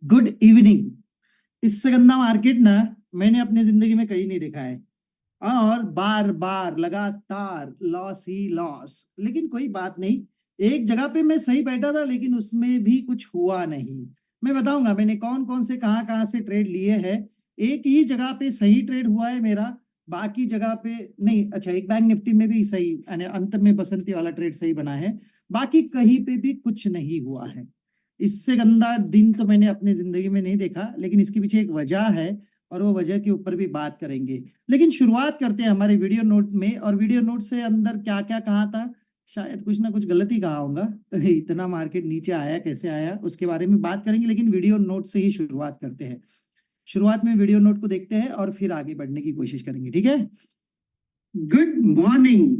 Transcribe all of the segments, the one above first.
Good evening. इससे गंदा market ना मैंने अपनी जिंदगी में कहीं नहीं देखा है। और बार बार लगातार लॉस ही लॉस। लेकिन कोई बात नहीं, एक जगह पे मैं सही बैठा था लेकिन उसमें भी कुछ हुआ नहीं। मैं बताऊंगा मैंने कौन कौन से कहां कहां से ट्रेड लिए हैं। एक ही जगह पे सही ट्रेड हुआ है मेरा, बाकी जगह पे नहीं। अच्छा, एक बैंक निफ्टी में भी सही यानी अंत में बसंती वाला ट्रेड सही बना है, बाकी कहीं पे भी कुछ नहीं हुआ है। इससे गंदा दिन तो मैंने अपनी जिंदगी में नहीं देखा, लेकिन इसके पीछे एक वजह है और वो वजह के ऊपर भी बात करेंगे। लेकिन शुरुआत करते हैं हमारे वीडियो नोट में। और वीडियो नोट से अंदर क्या क्या कहा था, शायद कुछ ना कुछ गलत ही कहा होगा। इतना मार्केट नीचे आया कैसे आया उसके बारे में बात करेंगे, लेकिन वीडियो नोट से ही शुरुआत करते हैं। शुरुआत में वीडियो नोट को देखते हैं और फिर आगे बढ़ने की कोशिश करेंगे, ठीक है। Good morning.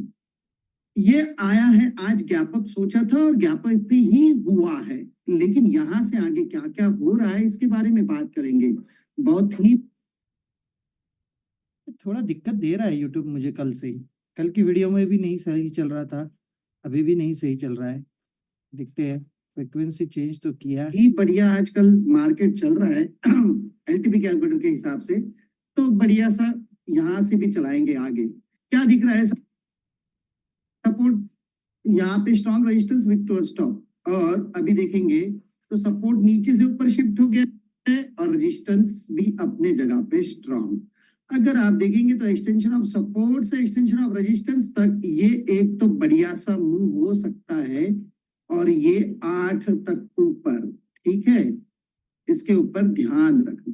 ये आया है आज गैप अप, सोचा था और गैप अप ही हुआ है। लेकिन यहां से आगे क्या क्या हो रहा है इसके बारे में बात करेंगे। बहुत ही थोड़ा दिक्कत दे रहा है यूट्यूब मुझे कल से ही। कल की वीडियो में भी नहीं सही चल रहा था, अभी भी नहीं सही चल रहा है। देखते हैं, फ्रिक्वेंसी चेंज तो किया ही बढ़िया आजकल मार्केट चल रहा है। एलटीपी कैलकुलेटर के हिसाब से तो बढ़िया सा यहाँ से भी चलाएंगे आगे। क्या दिख रहा है, सपोर्ट यहाँ पे strong resistance weak to stop. और अभी देखेंगे तो सपोर्ट नीचे से ऊपर शिफ्ट हो गया है और रेजिस्टेंस भी अपने जगह पे स्ट्रॉन्ग। अगर आप देखेंगे तो एक्सटेंशन ऑफ सपोर्ट से एक्सटेंशन ऑफ रेजिस्टेंस तक ये एक तो बढ़िया सा मूव हो सकता है। और ये 8 तक ऊपर, ठीक है, इसके ऊपर ध्यान रखना।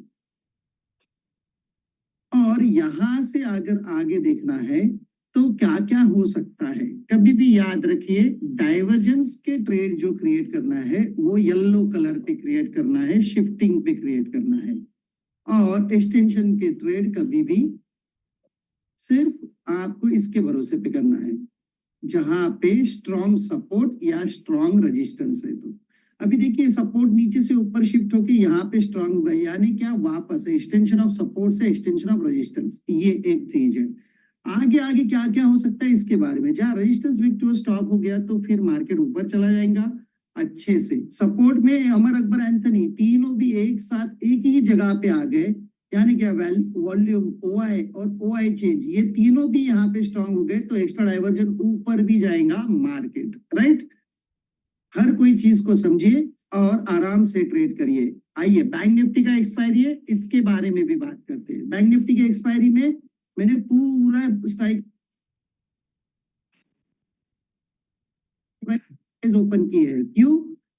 और यहां से अगर आगे देखना है तो क्या क्या हो सकता है, कभी भी याद रखिए डाइवर्जेंस के ट्रेड जो क्रिएट करना है वो येलो कलर पे क्रिएट करना है, शिफ्टिंग पे क्रिएट करना है। और एक्सटेंशन के ट्रेड कभी भी सिर्फ आपको इसके भरोसे पे करना है जहां पे स्ट्रॉन्ग सपोर्ट या स्ट्रॉन्ग रेजिस्टेंस है। तो अभी देखिए सपोर्ट नीचे से ऊपर शिफ्ट होके यहाँ पे स्ट्रॉन्ग हुआ, यानी क्या वापस एक्सटेंशन ऑफ सपोर्ट से एक्सटेंशन ऑफ रेजिस्टेंस, ये एक चीज है। आगे आगे क्या क्या हो सकता है इसके बारे में, जहां रेजिस्टेंस वीक टू स्टॉप हो गया तो फिर मार्केट ऊपर चला जाएगा अच्छे से। सपोर्ट में अमर अकबर एंथनी तीनों भी एक साथ एक ही जगह पे आ गए, यानी क्या वॉल्यूम ओआई और ओआई चेंज ये तीनों भी यहाँ पे स्ट्रांग हो गए तो एक्स्ट्रा डाइवर्जन ऊपर भी जाएगा मार्केट, राइट। हर कोई चीज को समझिए और आराम से ट्रेड करिए। आइए बैंक निफ्टी का एक्सपायरी है, इसके बारे में भी बात करते हैं। बैंक निफ्टी के एक्सपायरी में मैंने पूरा स्ट्राइक ओपन की है। क्यों?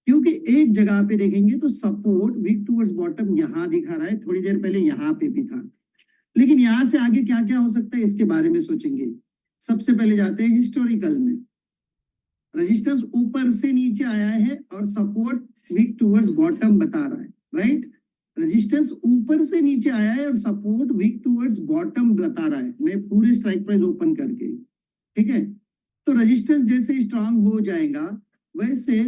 क्योंकि एक जगह पे देखेंगे तो सपोर्ट वीक टूवर्ड्स बॉटम यहाँ दिखा रहा है, थोड़ी देर पहले यहाँ पे भी था। लेकिन यहाँ से आगे क्या क्या हो सकता है इसके बारे में सोचेंगे। सबसे पहले जाते हैं हिस्टोरिकल में। रेजिस्टेंस ऊपर से नीचे आया है और सपोर्ट वीक टूवर्ड्स बॉटम बता रहा है, राइट। रेजिस्टेंस ऊपर से नीचे आया है और सपोर्ट वीक टूवर्ड्स बॉटम बता रहा है, मैं पूरे स्ट्राइक प्राइस ओपन करके, ठीक है। तो रेजिस्टेंस जैसे स्ट्रांग हो जाएगा वैसे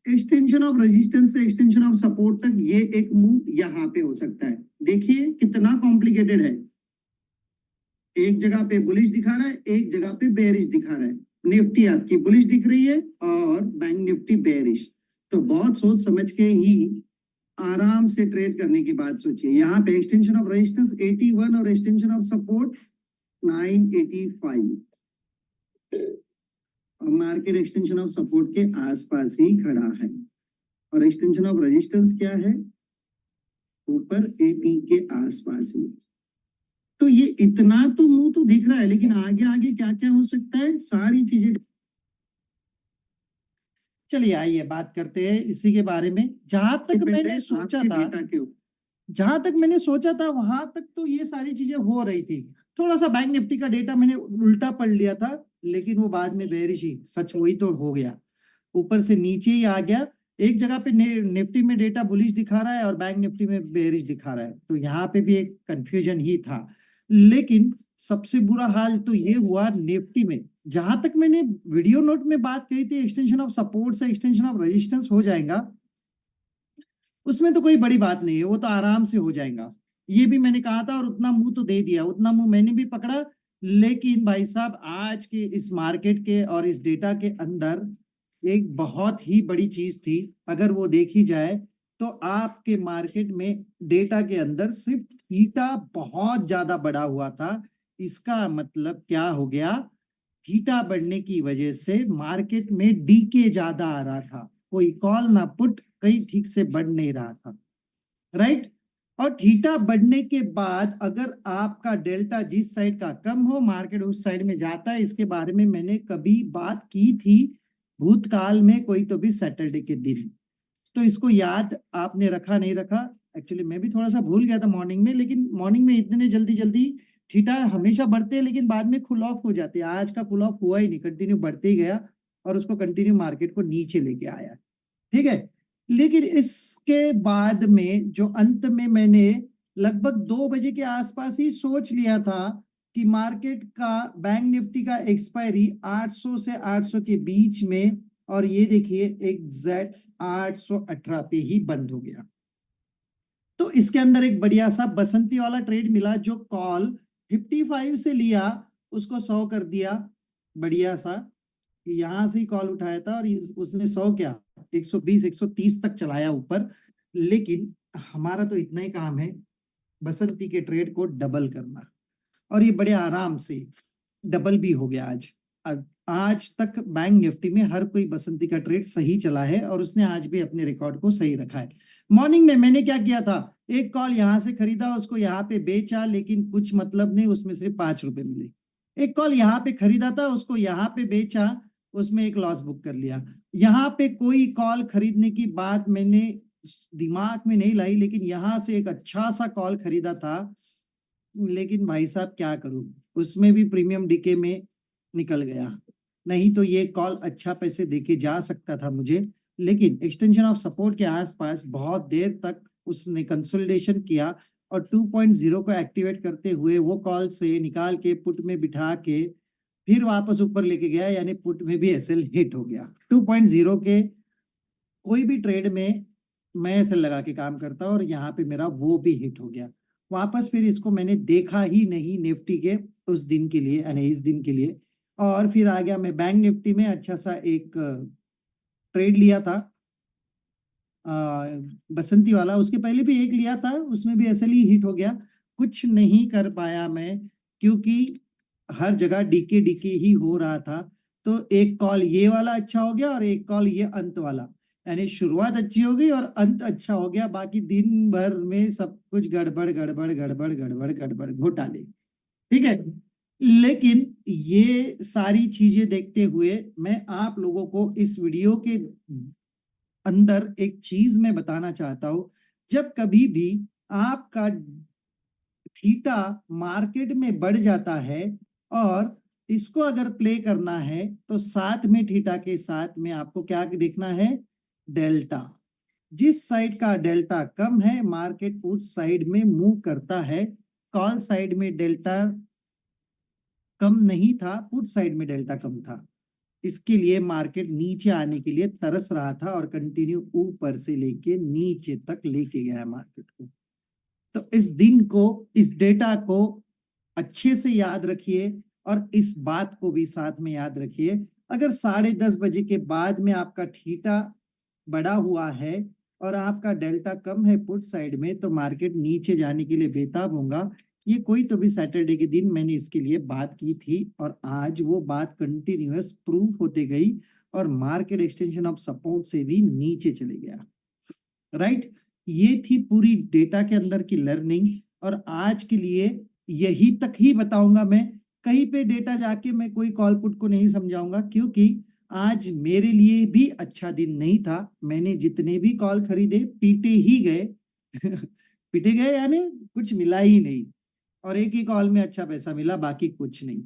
एक्सटेंशन ऑफ रेजिस्टेंस से एक्सटेंशन ऑफ सपोर्ट तक ये एक मूव यहाँ पे हो सकता है। देखिए कितना कॉम्प्लिकेटेड है, एक जगह पे बुलिश दिखा रहा है, एक जगह पे बेरिश दिखा रहा है। निफ्टी आपकी बुलिश दिख रही है और बैंक निफ्टी बेरिश। तो बहुत सोच समझ के ही आराम से ट्रेड करने की बात सोचिए। यहाँ पे एक्सटेंशन ऑफ रेजिस्टेंस 81 और एक्सटेंशन ऑफ सपोर्ट 985 और मार्केट एक्सटेंशन ऑफ सपोर्ट के आसपास ही खड़ा है। और एक्सटेंशन ऑफ रेजिस्टेंस क्या है, ऊपर 80 के आसपास ही। तो ये इतना तो मुंह तो दिख रहा है, लेकिन आगे आगे क्या क्या हो सकता है सारी चीजें। चलिए आइए बात करते हैं इसी के बारे में। जहां तक मैंने सोचा था वहां तक तो ये सारी चीजें हो रही थी। थोड़ा सा बैंक निफ्टी का डेटा मैंने उल्टा पढ़ लिया था, लेकिन वो बाद में बेरिश ही सच वही तो हो गया, ऊपर से नीचे ही आ गया। एक जगह पे निफ्टी में डेटा बुलिश दिखा रहा है और बैंक निफ्टी में बेरिश दिखा रहा है, तो यहाँ पे भी एक कंफ्यूजन ही था। लेकिन सबसे बुरा हाल तो ये हुआ निफ्टी में। जहां तक मैंने वीडियो नोट में बात कही थी एक्सटेंशन ऑफ सपोर्ट से एक्सटेंशन ऑफ रेजिस्टेंस हो जाएगा, उसमें तो कोई बड़ी बात नहीं है, वो तो आराम से हो जाएगा। ये भी मैंने कहा था और उतना मुंह तो दे दिया, उतना मुंह मैंने भी पकड़ा। लेकिन भाई साहब आज के इस मार्केट के और इस डेटा के अंदर एक बहुत ही बड़ी चीज थी, अगर वो देखी जाए तो आपके मार्केट में डेटा के अंदर सिर्फ थीटा बहुत ज्यादा बढ़ा हुआ था। इसका मतलब क्या हो गया, थीटा बढ़ने की वजह से मार्केट में डीके ज्यादा आ रहा था, कोई कॉल ना पुट कहीं ठीक से बढ़ नहीं रहा था, राइट। और थीटा बढ़ने के बाद अगर आपका डेल्टा जिस साइड का कम हो, मार्केट उस साइड में जाता है। इसके बारे में मैंने कभी बात की थी भूतकाल में, कोई तो भी सैटरडे के दिन। तो इसको याद आपने रखा नहीं रखा, एक्चुअली मैं भी थोड़ा सा भूल गया था मॉर्निंग में, लेकिन मॉर्निंग में इतने जल्दी जल्दी थीटा हमेशा बढ़ते हैं लेकिन बाद में कूल ऑफ हो जाते हैं। आज का कूल ऑफ हुआ ही नहीं, कंटिन्यू बढ़ते ही गया और उसको कंटिन्यू मार्केट को नीचे लेके आया, ठीक है। लेकिन इसके बाद में जो अंत में मैंने लगभग 2 बजे के आसपास ही सोच लिया था कि मार्केट का बैंक निफ्टी का एक्सपायरी 800 से 800 के बीच में, और ये देखिए एग्जैक्ट 818 पे ही बंद हो गया। तो इसके अंदर एक बढ़िया सा बसंती वाला ट्रेड मिला, जो कॉल 55 से लिया उसको 100 कर दिया, बढ़िया सा। यहां से ही कॉल उठाया था और उसने 100 क्या 120 130 तक चलाया ऊपर। लेकिन हमारा तो इतना ही काम है, बसंती के ट्रेड को डबल करना, और ये बड़े आराम से डबल भी हो गया आज। आज तक बैंक निफ्टी में हर कोई बसंती का ट्रेड सही चला है और उसने आज भी अपने रिकॉर्ड को सही रखा है। मॉर्निंग में मैंने क्या किया था, एक कॉल यहां से खरीदा, उसको यहाँ पे बेचा, लेकिन कुछ मतलब नहीं, उसमें सिर्फ 5 रुपए मिले। एक कॉल यहाँ पे खरीदा था, उसको यहाँ पे बेचा, उसमें एक लॉस बुक कर लिया। यहाँ पे कोई कॉल खरीदने की बात मैंने दिमाग में नहीं लाई, लेकिन यहां से एक अच्छा सा कॉल खरीदा था, लेकिन भाई साहब क्या करूं, उसमें भी प्रीमियम डीके में निकल गया। नहीं तो ये कॉल अच्छा पैसे देके जा सकता था मुझे, लेकिन एक्सटेंशन ऑफ सपोर्ट के आसपास बहुत देर तक उसने कंसोलिडेशन किया और 2.0 को एक्टिवेट करते हुए वो कॉल से निकाल के पुट में बिठा के फिर वापस ऊपर लेके गया, यानी पुट में भी एसएल हिट हो गया। 2.0 के कोई भी ट्रेड में मैं एसएल लगा के काम करता हूं और यहाँ पे मेरा वो भी हिट हो गया वापस। फिर इसको मैंने देखा ही नहीं निफ्टी के उस दिन के लिए, यानी इस दिन के लिए, और फिर आ गया मैं बैंक निफ्टी में। अच्छा सा एक ट्रेड लिया था बसंती वाला, उसके पहले भी एक लिया था, उसमें भी एसएल ही हिट हो गया। कुछ नहीं कर पाया मैं, क्योंकि हर जगह डीके डीके ही हो रहा था। तो एक कॉल ये वाला अच्छा हो गया और एक कॉल ये अंत वाला, यानी शुरुआत अच्छी हो गई और अंत अच्छा हो गया। बाकी दिन भर में सब कुछ गड़बड़ गड़बड़ गड़बड़ गड़बड़ गड़बड़ घोटाले, ठीक है। लेकिन ये सारी चीजें देखते हुए मैं आप लोगों को इस वीडियो के अंदर एक चीज मैं बताना चाहता हूं, जब कभी भी आपका थीटा मार्केट में बढ़ जाता है और इसको अगर प्ले करना है तो साथ में थीटा के साथ में आपको क्या देखना है, डेल्टा। जिस साइड का डेल्टा कम है मार्केट उस साइड में मूव करता है। कॉल साइड में डेल्टा कम नहीं था, पुट साइड में डेल्टा कम था, इसके लिए मार्केट नीचे आने के लिए तरस रहा था और कंटिन्यू ऊपर से लेके नीचे तक लेके गया मार्केट को। तो इस दिन को, इस डेटा को अच्छे से याद रखिए और इस बात को भी साथ में याद रखिए। अगर 10:30 बजे के बाद में आपका थीटा बढ़ा हुआ है और आपका डेल्टा कम है पुट साइड में, तो मार्केट नीचे जाने के लिए बेताब होगा। ये कोई तो भी सैटरडे के दिन मैंने इसके लिए बात की थी और आज वो बात कंटिन्यूअस प्रूफ होते गई और मार्केट एक्सटेंशन ऑफ सपोर्ट से भी नीचे चले गया, राइट। ये थी पूरी डेटा के अंदर की लर्निंग, और आज के लिए यही तक ही बताऊंगा मैं। कहीं पे डेटा जाके मैं कोई कॉल पुट को नहीं समझाऊंगा, क्योंकि आज मेरे लिए भी अच्छा दिन नहीं था। मैंने जितने भी कॉल खरीदे पीटे ही गए पीटे गए, यानी कुछ मिला ही नहीं, और एक ही कॉल में अच्छा पैसा मिला, बाकी कुछ नहीं।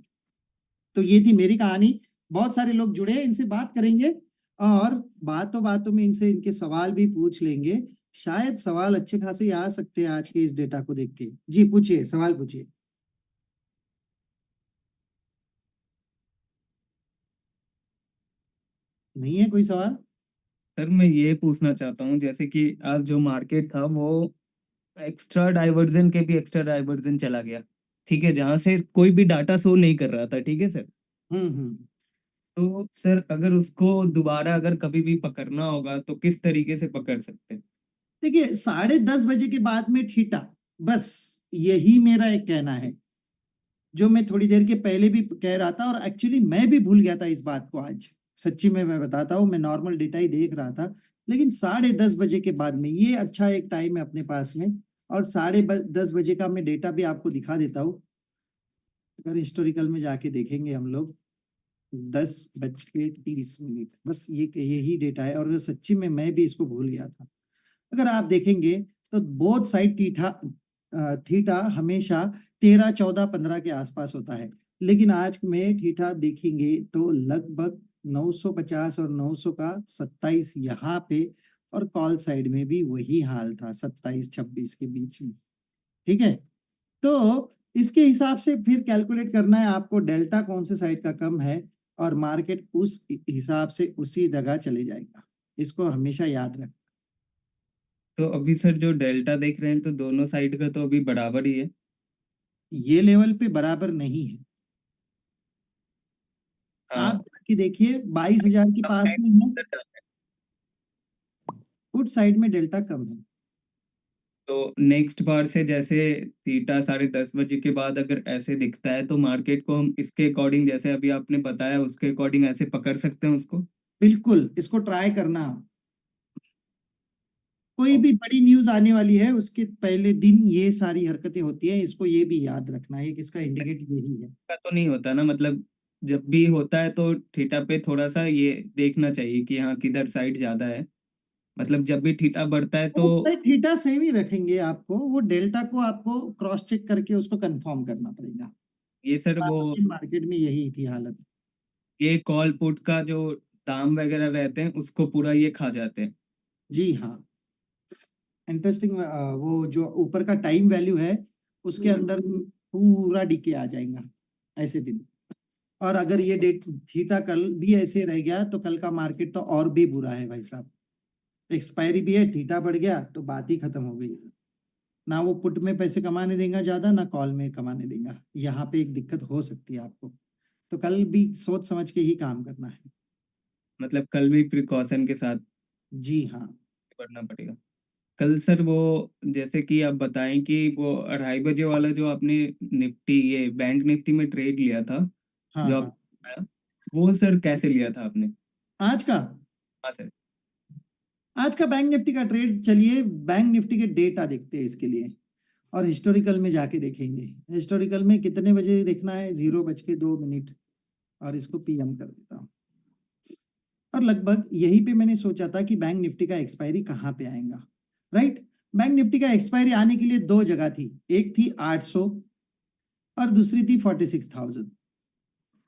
तो ये थी मेरी कहानी। बहुत सारे लोग जुड़े हैं, इनसे बात करेंगे और बातों बातों में इनसे इनके सवाल भी पूछ लेंगे। शायद सवाल अच्छे खासे आ सकते हैं आज के इस डेटा को देख के। जी पूछिए, सवाल पूछिए। नहीं है कोई सवाल? सर मैं ये पूछना चाहता हूँ, जैसे कि आज जो मार्केट था वो एक्स्ट्रा डाइवर्जन के भी एक्स्ट्रा डाइवर्जन चला गया, ठीक है, जहां से कोई भी डाटा शो नहीं कर रहा था, ठीक है सर। हम्म। तो सर अगर उसको दोबारा अगर कभी भी पकड़ना होगा तो किस तरीके से पकड़ सकते हैं? देखिए 10:30 बजे के बाद में थीटा, बस यही मेरा एक कहना है, जो मैं थोड़ी देर के पहले भी कह रहा था, और एक्चुअली मैं भी भूल गया था इस बात को आज। सच्ची में मैं बताता हूँ, मैं नॉर्मल डेटा ही देख रहा था, लेकिन 10:30 बजे के बाद में ये अच्छा एक टाइम है अपने पास में। और 10:30 बजे का मैं डेटा भी आपको दिखा देता हूँ। अगर हिस्टोरिकल में जाके देखेंगे हम लोग, 10:30, बस ये यही डेटा है, और सच्ची में मैं भी इसको भूल गया था। अगर आप देखेंगे तो बोथ साइड थीटा हमेशा 13, 14, 15 के आसपास होता है, लेकिन आज में थीटा देखेंगे तो लगभग 950 और 900 का 27 यहाँ पे, और कॉल साइड में भी वही हाल था 27, 26 के बीच में। ठीक है, तो इसके हिसाब से फिर कैलकुलेट करना है आपको डेल्टा कौन से साइड का कम है, और मार्केट उस हिसाब से उसी जगह चले जाएगा। इसको हमेशा याद रखें। तो अभी सर जो डेल्टा देख रहे हैं तो दोनों साइड का तो अभी बराबर ही है। ये लेवल पे बराबर नहीं है। आप हाँ। जाके देखिए 22,000 के पास में है, गुड साइड में डेल्टा कम है। तो नेक्स्ट बार से जैसे थीटा 10:30 बजे के बाद अगर ऐसे दिखता है तो मार्केट को हम इसके अकॉर्डिंग, जैसे अभी आपने बताया उसके अकॉर्डिंग ऐसे पकड़ सकते हैं उसको। बिल्कुल, इसको ट्राई करना। कोई भी बड़ी न्यूज आने वाली है उसके पहले दिन ये सारी हरकतें होती है, इसको ये भी याद रखना है कि इसका इंडिकेटर यही है। का तो नहीं होता ना, मतलब जब भी होता है तो थीटा पे थोड़ा सा ये देखना चाहिए कि हाँ किधर साइड ज्यादा है। मतलब जब भी थीटा बढ़ता है तो बोथ साइड थीटा सेम ही रखेंगे आपको, वो डेल्टा को आपको क्रॉस चेक करके उसको कंफर्म करना पड़ेगा। ये सर वो आज के मार्केट में यही थी हालत। ये कॉल पुट का जो दाम वगैरह रहते हैं उसको पूरा ये खा जाते हैं। जी हाँ, इंटरेस्टिंग। वो जो ऊपर का टाइम वैल्यू है उसके अंदर पूरा डीके आ जाएगा ऐसे दिन। और अगर ये डेट थीटा कल भी ऐसे रह गया तो कल का मार्केट तो और भी बुरा है भाई साहब। एक्सपायरी भी है, थीटा बढ़ गया तो बात ही खत्म हो गई। ना वो पुट में पैसे कमाने देगा ज्यादा, ना कॉल में कमाने देगा। यहाँ पे एक दिक्कत हो सकती है आपको, तो कल भी सोच समझ के ही काम करना है। मतलब कल भी प्रिकॉशन के साथ जी हाँ। बढ़ना पड़ेगा। कल सर वो जैसे कि आप बताएं कि वो 2:30 बजे वाला जो आपने निफ्टी ये बैंक निफ्टी में ट्रेड लिया था, हाँ जो आप हाँ। बताया, वो सर कैसे लिया था आपने? आज का हाँ सर। आज का बैंक निफ्टी का ट्रेड, चलिए बैंक निफ्टी के डेटा देखते हैं इसके लिए, और हिस्टोरिकल में जाके देखेंगे। हिस्टोरिकल में कितने बजे देखना है, 0:02। और इसको पीएम कर देता हूँ। और लगभग यही पे मैंने सोचा था कि बैंक निफ्टी का एक्सपायरी कहाँ पे आएगा। राइट, बैंक निफ्टी का एक्सपायरी आने के लिए दो जगह थी, एक थी 800 और दूसरी थी 46,000।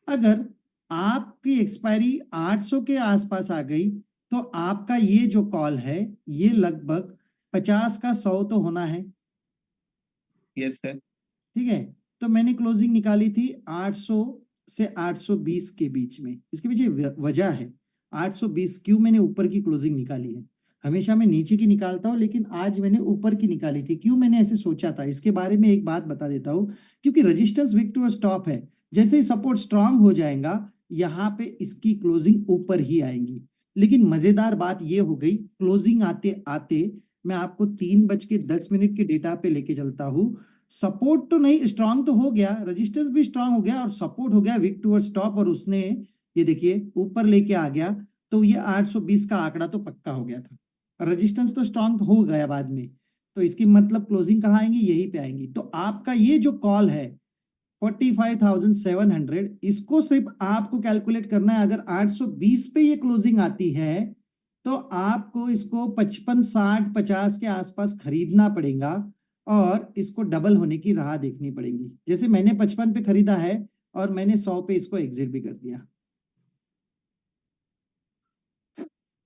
अगर आपकी एक्सपायरी 800 के आसपास आ गई तो आपका ये जो कॉल है ये लगभग 50 का 100 तो होना है। Yes sir. ठीक है, तो मैंने क्लोजिंग निकाली थी 800 से 820 के बीच में। इसके पीछे वजह है, 820 क्यों मैंने ऊपर की क्लोजिंग निकाली है। हमेशा मैं नीचे की निकालता हूं, लेकिन आज मैंने ऊपर की निकाली थी। क्यों मैंने ऐसे सोचा था इसके बारे में एक बात बता देता हूं। क्योंकि रेजिस्टेंस वीक टू स्टॉप है, जैसे ही सपोर्ट स्ट्रांग हो जाएगा यहाँ पे इसकी क्लोजिंग ऊपर ही आएंगी। लेकिन मजेदार बात ये हो गई, क्लोजिंग आते आते मैं आपको 3:10 के डेटा पे लेके चलता हूँ। सपोर्ट तो नहीं, स्ट्रांग तो हो गया, रेजिस्टेंस भी स्ट्रांग हो गया और सपोर्ट हो गया वीक टूवर्ड्स टॉप, और उसने ये देखिए ऊपर लेके आ गया। तो ये 820 का आंकड़ा तो पक्का हो गया था, रेजिस्टेंस तो स्ट्रांग हो गया बाद में। तो इसकी मतलब क्लोजिंग कहाँ आएंगी, यही पे आएंगी। तो आपका ये जो कॉल है 45,700, इसको सिर्फ आपको कैलकुलेट करना है। अगर 820 पे ये क्लोजिंग आती है तो आपको इसको 55, 60, 50 के आसपास खरीदना पड़ेगा, और इसको डबल होने की राह देखनी पड़ेगी। जैसे मैंने 55 पे खरीदा है और मैंने 100 पे इसको एग्जिट भी कर दिया।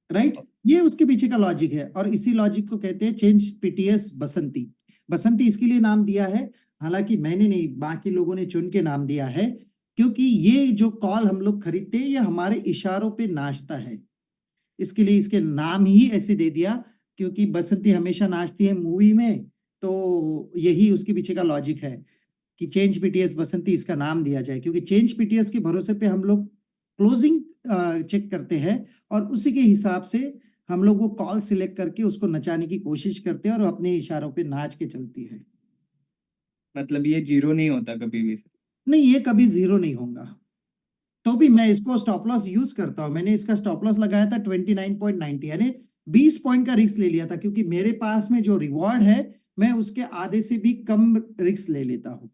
राइट, ये उसके पीछे का लॉजिक है, और इसी लॉजिक को कहते हैं चेंज पीटीएस बसंती। बसंती इसके लिए नाम दिया है, हालांकि मैंने नहीं, बाकी लोगों ने चुन के नाम दिया है, क्योंकि ये जो कॉल हम लोग खरीदते हैं ये हमारे इशारों पे नाचता है। इसके लिए इसके नाम ही ऐसे दे दिया, क्योंकि बसंती हमेशा नाचती है मूवी में। तो यही उसके पीछे का लॉजिक है कि चेंज पीटीएस बसंती इसका नाम दिया जाए, क्योंकि चेंज पीटीएस के भरोसे पे हम लोग क्लोजिंग चेक करते हैं, और उसी के हिसाब से हम लोग वो कॉल सिलेक्ट करके उसको नचाने की कोशिश करते हैं और अपने इशारों पे नाच के चलती है। मतलब ये जीरो नहीं होता कभी भी? नहीं, ये कभी जीरो नहीं होगा। तो भी मैं इसको स्टॉप लॉस यूज करता हूँ। मैंने इसका स्टॉप लॉस लगाया था 29.90, यानी 20 पॉइंट का रिस्क ले लिया था, क्योंकि मेरे पास में जो रिवॉर्ड है मैं उसके आधे से भी कम रिस्क ले लेता हूँ।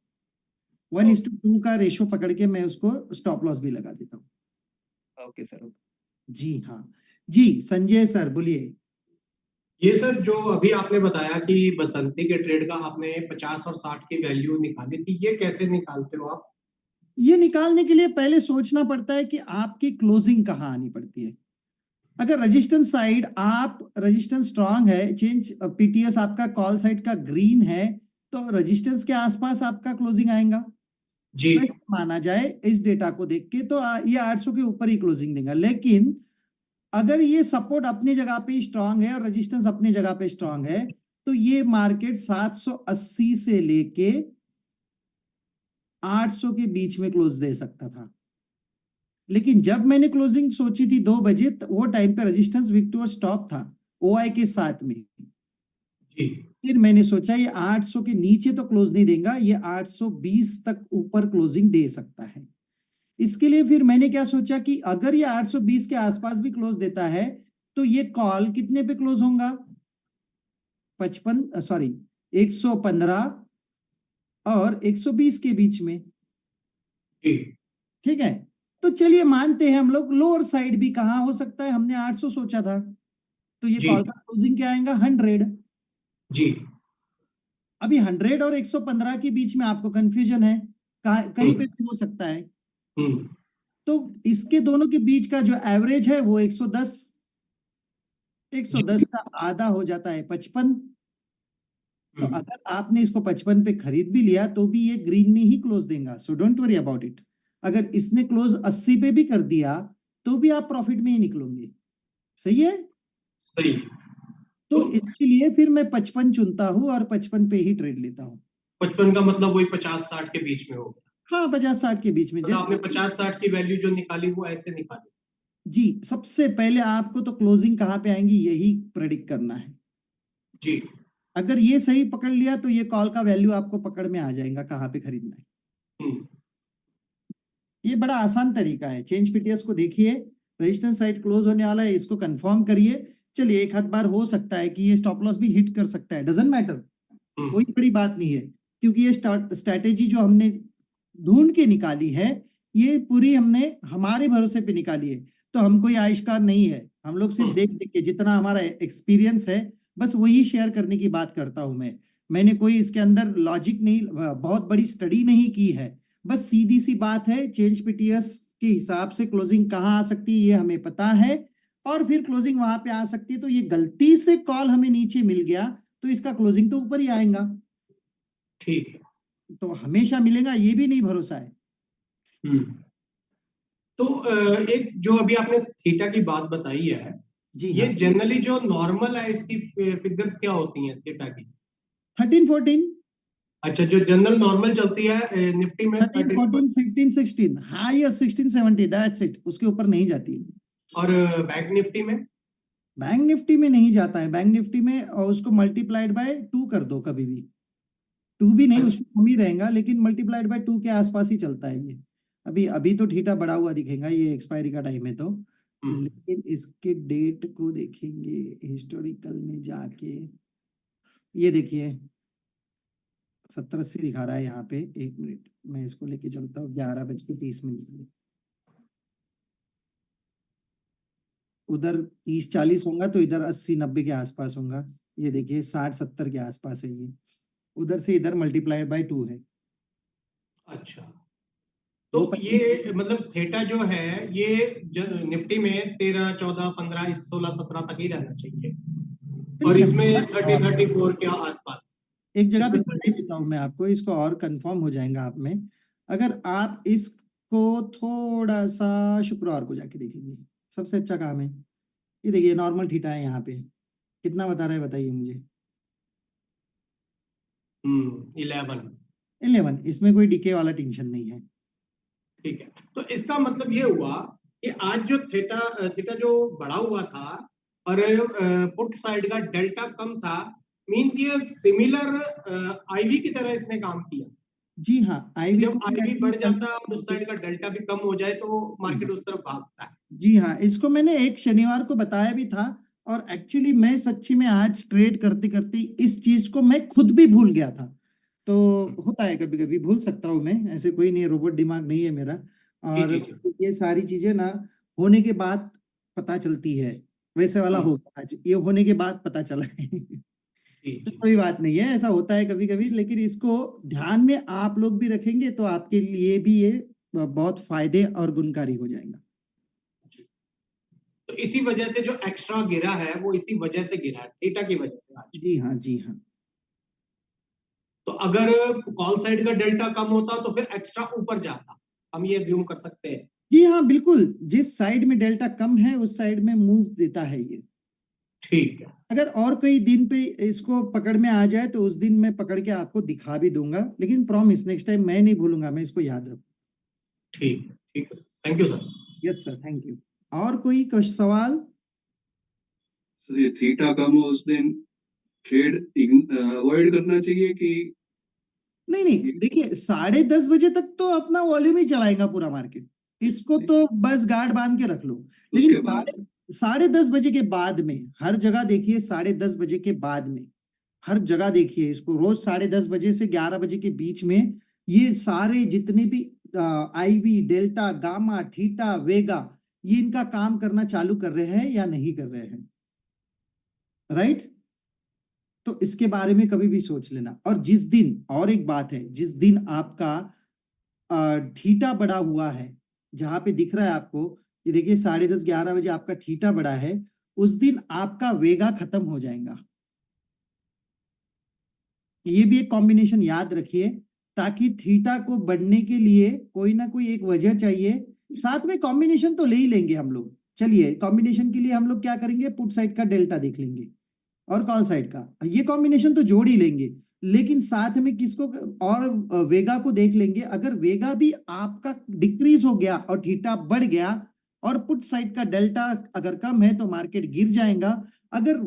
1:2 का रेशो पकड़ के मैं उसको स्टॉप लॉस भी लगा देता हूँ। Okay sir. जी हाँ जी, संजय सर बोलिए। ये सर जो अभी आपने बताया कि बसंती के ट्रेड का आपने 50 और 60 की वैल्यू निकाली थी, ये कैसे निकालते हो आप? ये निकालने के लिए पहले सोचना पड़ता है कि आपकी क्लोजिंग कहाँ आनी पड़ती है। अगर रेजिस्टेंस साइड आप रेजिस्टेंस स्ट्रांग है, चेंज पीटीएस आपका कॉल साइड का ग्रीन है, तो रेजिस्टेंस के आसपास आपका क्लोजिंग आएगा। जी तो ऐसा माना जाए इस डेटा को देख के तो ये 800 के ऊपर ही क्लोजिंग देगा। लेकिन अगर ये सपोर्ट अपनी जगह पे स्ट्रांग है और रेजिस्टेंस अपनी जगह पे स्ट्रांग है, तो ये मार्केट 780 से लेके 800 के बीच में क्लोज दे सकता था। लेकिन जब मैंने क्लोजिंग सोची थी 2 बजे, वो टाइम पे रेजिस्टेंस विक्टोर स्टॉप था ओआई के साथ में। जी फिर मैंने सोचा ये 800 के नीचे तो क्लोज नहीं देगा, ये 820 तक ऊपर क्लोजिंग दे सकता है। इसके लिए फिर मैंने क्या सोचा कि अगर ये 820 के आसपास भी क्लोज देता है, तो ये कॉल कितने पे क्लोज होगा? 115 और 120 के बीच में। जी ठीक है, तो चलिए मानते हैं हम लोग लोअर साइड भी कहां हो सकता है। हमने 800 सोचा था, तो ये जी कॉल का क्लोजिंग क्या आएगा? 100। जी अभी 100 और 115 के बीच में आपको कंफ्यूजन है, कहीं पे भी हो सकता है। हम्म तो इसके दोनों के बीच का जो एवरेज है वो 110। 110 का आधा हो जाता है 55। तो अगर आपने इसको 55 पे खरीद भी लिया तो भी ये ग्रीन में ही क्लोज देगा, so don't worry about it. अगर इसने क्लोज 80 पे भी कर दिया तो भी आप प्रॉफिट में ही निकलोगे। सही है। सही। तो तो इसके लिए फिर मैं 55 चुनता हूँ और 55 पे ही ट्रेड लेता हूँ। 55 का मतलब वही 50-60 के बीच में होगा। हाँ, 50-60 के बीच में। मतलब आपने जैसे 50-60 की वैल्यू जो निकाली वो ऐसे निकाली? जी, सबसे पहले आपको तो क्लोजिंग कहाँ पे आएंगी यही प्रेडिक्ट करना है। जी अगर ये सही पकड़ लिया तो ये कॉल का वैल्यू आपको पकड़ में आ जाएगा कहाँ पे खरीदना है। हम्म ये बड़ा आसान तरीका है। चेंज पीटीएस को देखिए, रेजिस्टेंस साइड क्लोज होने वाला है, इसको कंफर्म करिए। चलिए एक आध बार हो सकता है कि ये स्टॉप लॉस भी हिट कर सकता है, डजंट मैटर, कोई बड़ी बात नहीं है। क्योंकि ये स्ट्रैटेजी जो हमने ढूंढ के निकाली है, ये पूरी हमने हमारे भरोसे पे निकाली है। तो हम कोई आविष्कार नहीं है, हम लोग सिर्फ देख देख के जितना हमारा एक्सपीरियंस है बस वही शेयर करने की बात करता हूं मैं। मैंने कोई इसके अंदर लॉजिक नहीं, बहुत बड़ी स्टडी नहीं की है। बस सीधी सी बात है, चेंज पीटीएस के हिसाब से क्लोजिंग कहाँ आ सकती है ये हमें पता है, और फिर क्लोजिंग वहां पे आ सकती है। तो ये गलती से कॉल हमें नीचे मिल गया तो इसका क्लोजिंग तो ऊपर ही आएगा। ठीक है। तो हमेशा मिलेगा ये भी नहीं भरोसा है। हम्म तो एक जो अभी आपने थीटा की बात बताई है, जी ये हाँ, जनरली जो नॉर्मल है इसकी फिगर्स क्या होती हैं थीटा की? 13-14, अच्छा, जो जनरल नॉर्मल चलती है निफ्टी में 13, 13। 14, 15, 16, हाईएस्ट 16, 17, दैट्स इट, उसके ऊपर नहीं जाती है। और बैंक निफ्टी में? बैंक निफ्टी में नहीं जाता है। बैंक निफ्टी में और उसको मल्टीप्लाइड बाय 2 कर दो कभी भी। 2 भी नहीं, अच्छा। उससे कम ही रहेगा, लेकिन मल्टीप्लाइड बाय 2 के आसपास ही चलता है ये। अभी अभी तो ठीटा बढ़ा हुआ दिखेगा, ये एक्सपायरी का टाइम है तो। हम्म लेकिन इसके डेट को देखेंगे हिस्टोरिकल में जाके, ये देखिए 70-80 दिखा रहा है यहाँ पे। एक मिनट, मैं इसको लेके चलता हूँ 11:30 में। उधर 30-40 होगा तो इधर 80-90 के आसपास होगा। ये देखिए 60-70 के आसपास है ये। उधर से इधर मल्टीप्लाइड बाय 2 है। अच्छा, वो तो ये मतलब थीटा जो है ये निफ्टी में 13, 14, 15, 16, 17 तक ही रहना चाहिए, और इसमें 30, 34 के आसपास। एक जगह पे इसमें दिखाई देता हूँ मैं आपको, इसको और कंफर्म हो जाएगा आप में। अगर आप इसको थोड़ा सा शुक्रवार को जाके देखेंगे, सबसे अच्छा काम है। ये देखिए नॉर्मल थीटा है यहाँ पे, कितना बता रहा है बताइए मुझे? 11। 11। इसमें कोई डिके वाला टेंशन नहीं है। ठीक है, तो इसका मतलब ये हुआ कि आज जो थीटा थीटा जो बढ़ा हुआ था और पुट साइड का डेल्टा कम था, मीन्स ये सिमिलर आईवी की तरह इसने काम किया। जी हाँ, आईवी जब को भी आईवी बढ़ actually जाता है और उस साइड का डेल्टा भी कम हो जाए तो मार्केट उस तरफ भागता है। जी हाँ, इसको मैंने एक शनिवार को बताया भी था, और एक्चुअली मैं सच्ची में आज ट्रेड करते करते इस चीज को मैं खुद भी भूल गया था। तो होता है, कभी कभी भूल सकता हूँ मैं, ऐसे कोई नहीं, रोबोट दिमाग नहीं है मेरा। और जी, जी। ये सारी चीजें ना होने के बाद पता चलती है, वैसे वाला हो गया आज, ये होने के बाद पता चला है। जी, तो जी। कोई बात नहीं है, ऐसा होता है कभी कभी, लेकिन इसको ध्यान में आप लोग भी रखेंगे तो आपके लिए भी ये बहुत फायदे और गुणकारी हो जाएगा। तो इसी वजह से जो एक्स्ट्रा गिरा है वो इसी वजह से गिरा है, थीटा की वजह से आज। जी हाँ, जी हाँ। तो अगर कॉल साइड का डेल्टा कम होता तो फिर एक्स्ट्रा ऊपर जाता, हम ये अज्यूम कर सकते हैं। जी हाँ, बिल्कुल, जिस साइड में डेल्टा कम है उस साइड में मूव देता है ये। ठीक है। अगर और कोई दिन पे इसको पकड़ में आ जाए तो उस दिन मैं पकड़ के आपको दिखा भी दूंगा, लेकिन प्रॉमिस नेक्स्ट टाइम मैं नहीं भूलूंगा, मैं इसको याद रखूँ। ठीक है sir, thank you sir. Yes sir, thank you. और कोई कुछ सवाल? सर ये थीटा कम हो उस दिन ट्रेड अवॉइड करना चाहिए कि नहीं नहीं, देखिए 10:30 बजे तक तो अपना वॉल्यूम ही चलाएगा पूरा मार्केट, इसको तो बस गार्ड बांध के रख लो। लेकिन उसके बाद 10:30 बजे के बाद में हर जगह देखिए, 10:30 बजे के बाद में हर जगह देखिए इसको, रोज 10:30 बजे से 11 बजे के बीच में ये सारे जितने भी आईवी, डेल्टा, गामा, थीटा, वेगा, ये इनका काम करना चालू कर रहे हैं या नहीं कर रहे हैं, राइट? तो इसके बारे में कभी भी सोच लेना। और जिस दिन, और एक बात है, जिस दिन आपका थीटा बढ़ा हुआ है, जहां पे दिख रहा है आपको, ये देखिए 10:30 11 बजे आपका थीटा बढ़ा है, उस दिन आपका वेगा खत्म हो जाएगा। ये भी एक कॉम्बिनेशन याद रखिए, ताकि थीटा को बढ़ने के लिए कोई ना कोई एक वजह चाहिए। साथ में कॉम्बिनेशन तो ले ही लेंगे हम लोग। चलिए, कॉम्बिनेशन के लिए हम लोग क्या करेंगे, पुट साइड का डेल्टा देख लेंगे और कॉल साइड का, ये कॉम्बिनेशन तो जोड़ ही लेंगे, लेकिन साथ में किसको, और वेगा को देख लेंगे। अगर वेगा भी आपका डिक्रीज हो गया और थीटा बढ़ गया और पुट साइड का डेल्टा अगर कम है तो मार्केट गिर जाएगा। अगर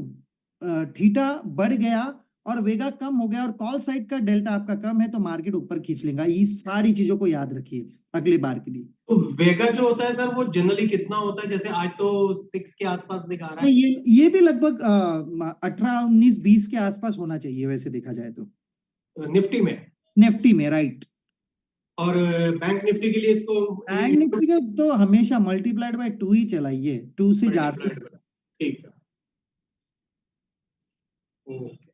थीटा बढ़ गया और वेगा कम हो गया और कॉल साइड का डेल्टा आपका कम है तो मार्केट ऊपर खींच लेगा। इस सारी चीजों को याद रखिए अगली बार के लिए। तो वेगा जो होता है सर वो जनरली कितना होता है, जैसे आज तो 6 के आसपास दिखा रहा है। नहीं, ये भी लगभग 18 19 20 के आसपास होना चाहिए वैसे देखा जाए तो, निफ्टी में। निफ्टी में, राइट। और बैंक निफ्टी के लिए इसको बैंक निफ्टी का तो हमेशा मल्टीप्लाइड बाय 2 ही चलाइए, 2 से ज्यादा। ठीक है। ओके।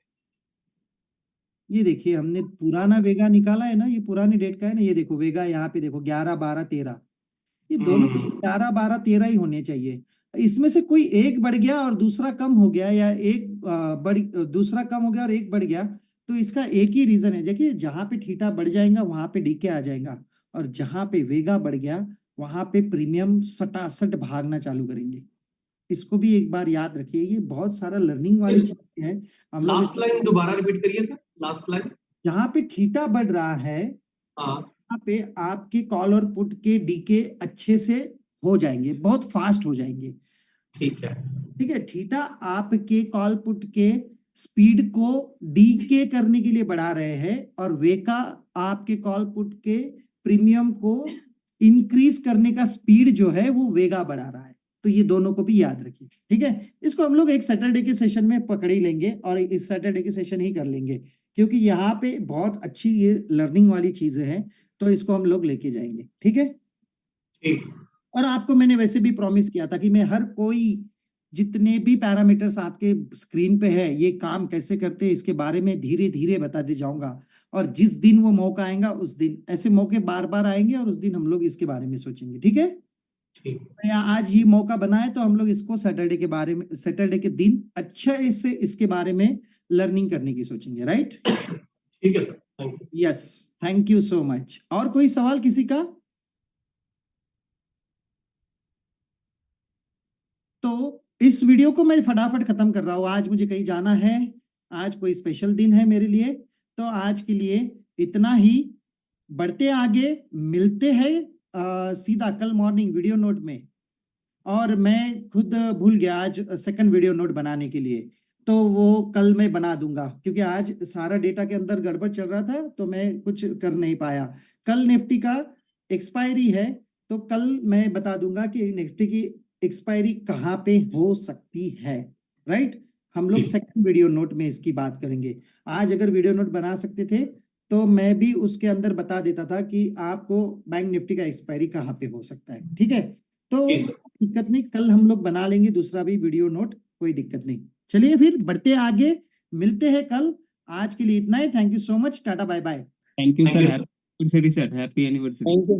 ये देखिए, हमने पुराना वेगा निकाला है ना, ये पुरानी डेट का है ना, ये देखो वेगा यहाँ पे देखो 11 12 13, ये दोनों 11 12 13 ही होने चाहिए। इसमें से कोई एक बढ़ गया और दूसरा कम हो गया, या एक दूसरा कम हो गया और एक बढ़ गया, तो इसका एक ही रीजन है। देखिए, जहां पे थीटा बढ़ जाएगा वहां पे डीके आ जाएगा, और जहां पे वेगा बढ़ गया वहां पे प्रीमियम सटासट भागना चालू करेंगे। इसको भी एक बार याद रखिए, ये बहुत सारा लर्निंग वाली चीज है। हम लोग लास्ट लाइन दोबारा रिपीट करिए सर, लास्ट लाइन। जहां पे थीटा बढ़ रहा है हाँ। वहां पे आपके कॉल और पुट के डीके अच्छे से हो जाएंगे, बहुत फास्ट हो जाएंगे। ठीक है। ठीक है, थीटा आपके कॉल पुट के स्पीड को डीके करने के लिए बढ़ा रहे हैं, और वेका आपके कॉल पुट के प्रीमियम को इंक्रीज करने का स्पीड जो है वो वेगा बढ़ा रहा है। तो ये दोनों को भी याद रखिए, ठीक है। इसको हम लोग एक सैटरडे के सेशन में पकड़ ही लेंगे, और इस सैटरडे के सेशन ही कर लेंगे, क्योंकि यहाँ पे बहुत अच्छी ये लर्निंग वाली चीजें हैं, तो इसको हम लोग लेके जाएंगे, ठीक है। ठीक। और आपको मैंने वैसे भी प्रॉमिस किया था कि मैं हर कोई, जितने भी पैरामीटर्स आपके स्क्रीन पे है, ये काम कैसे करते हैं इसके बारे में धीरे धीरे बताते जाऊंगा। और जिस दिन वो मौका आएगा उस दिन, ऐसे मौके बार बार आएंगे और उस दिन हम लोग इसके बारे में सोचेंगे, ठीक है। या आज ही मौका बनाए तो हम लोग इसको सैटरडे के बारे में, सैटरडे के दिन अच्छे से इसके बारे में लर्निंग करने की सोचेंगे, राइट। ठीक है sir, thank you. Yes, thank you so much. और कोई सवाल किसी का? तो इस वीडियो को मैं फटाफट खत्म कर रहा हूं, आज मुझे कहीं जाना है, आज कोई स्पेशल दिन है मेरे लिए। तो आज के लिए इतना ही, बढ़ते आगे, मिलते हैं सीधा कल मॉर्निंग वीडियो नोट में। और मैं खुद भूल गया आज सेकंड वीडियो नोट बनाने के लिए, तो वो कल मैं बना दूंगा, क्योंकि आज सारा डेटा के अंदर गड़बड़ चल रहा था तो मैं कुछ कर नहीं पाया। कल निफ्टी का एक्सपायरी है, तो कल मैं बता दूंगा कि निफ्टी की एक्सपायरी कहाँ पे हो सकती है, राइट। हम लोग सेकंड वीडियो नोट में इसकी बात करेंगे। आज अगर वीडियो नोट बना सकते थे तो मैं भी उसके अंदर बता देता था कि आपको बैंक निफ्टी का एक्सपायरी कहाँ पे हो सकता है, ठीक है। तो जी सर। दिक्कत नहीं, कल हम लोग बना लेंगे दूसरा भी वीडियो नोट, कोई दिक्कत नहीं। चलिए फिर बढ़ते आगे, मिलते हैं कल। आज के लिए इतना ही। Thank you so much, tata bye bye. Thank you Thank sir, you, sir. Happy anniversary sir, happy anniversary. Thank you.